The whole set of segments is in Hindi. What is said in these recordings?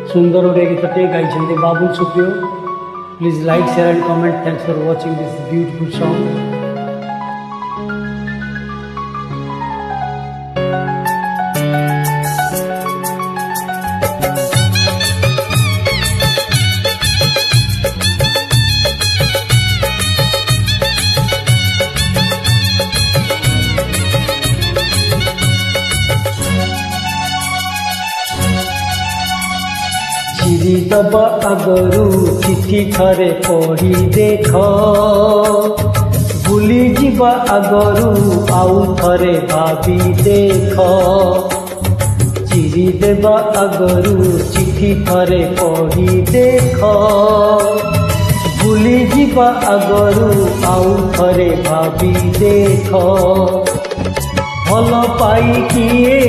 सुंदर गोटे गीतटे गाई Babul Supriyo. Please like share and comment. Thanks for watching this beautiful song. चिरी दबा आगरू चिठी थरे पढ़ी देख, भूली जीवा आगरू आउ थरे भाभी देख। चिरी देवा आगरू चिठी थरे पढ़ी देख, भूली जीवा आगरू आउ थरे भाभी देख। भल पाई किए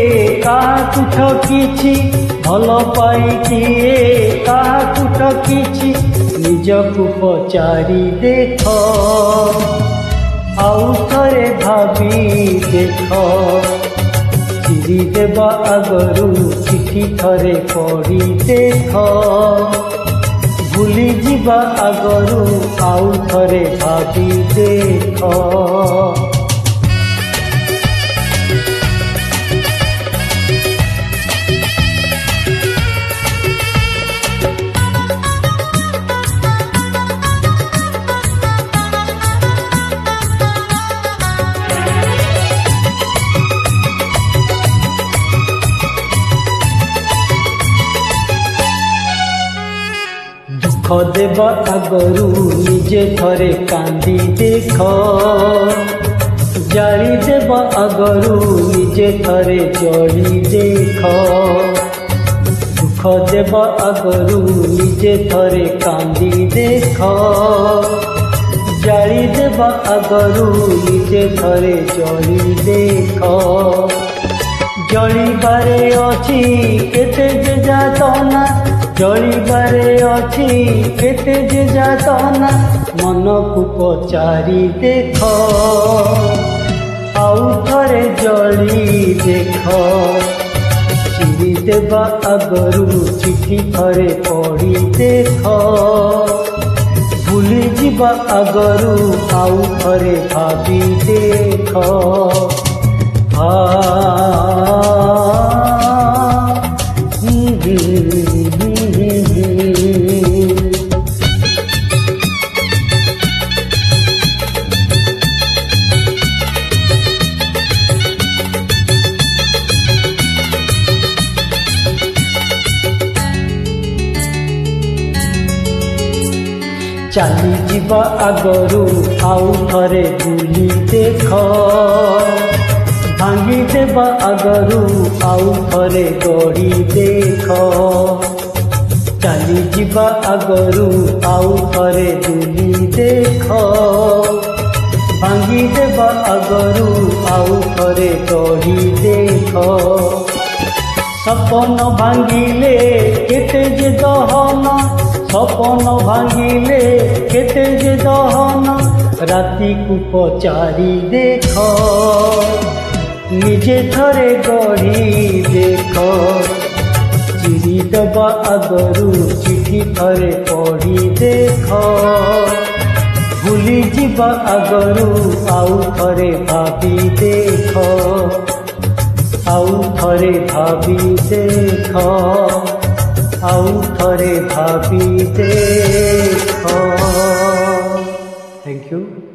काहाकु ठकिछि, भल पाई किए काहाकु ठकिछि, निजकु पचारि देख, आउ थरे भाभी देख। चिरी देवा आगरू चिठी थरे पढ़ी देख, भूली जीवा आगरू आउ थरे भाभी देख। दुख देवा आगरू निजे थरे कांदी देख, जाली देवा आगरू निजे थरे जली देख। दुख देवा आगरू निजे थरे कांदी देख, जाली देवा आगरू निजे थरे जली देख। जलिबारे अछि केते जे जातना, जलिबारे अछि केते जे जातना, मन को पचारि देख, आउ थरे जली देख। चिरी देवा आगरू चिठी थरे पढ़ी देख, भूली जीवा आगरू आउ थरे भाभी देख। चाली जीवा आगरू आउ थरे बुली देख, भांगी देवा आगरू आउ थरे गढ़ी देख। चाली जीवा आगरू आउ थरे बुली देख, भांगी देवा आगरू आउ थरे गढ़ी देख। सपन भांगिले केते जे दहन, सपन भांगिले केते जे दहन, राति को पचारि देख, निजे थरे गढ़ी देख। चिरी देवा आगरू चिठी थरे पढ़ी देख, भूली जीवा आगरू आउ थरे भाभी देख, आउ थरे भाभी देख, आउ थरे भाभी देख। Thank you.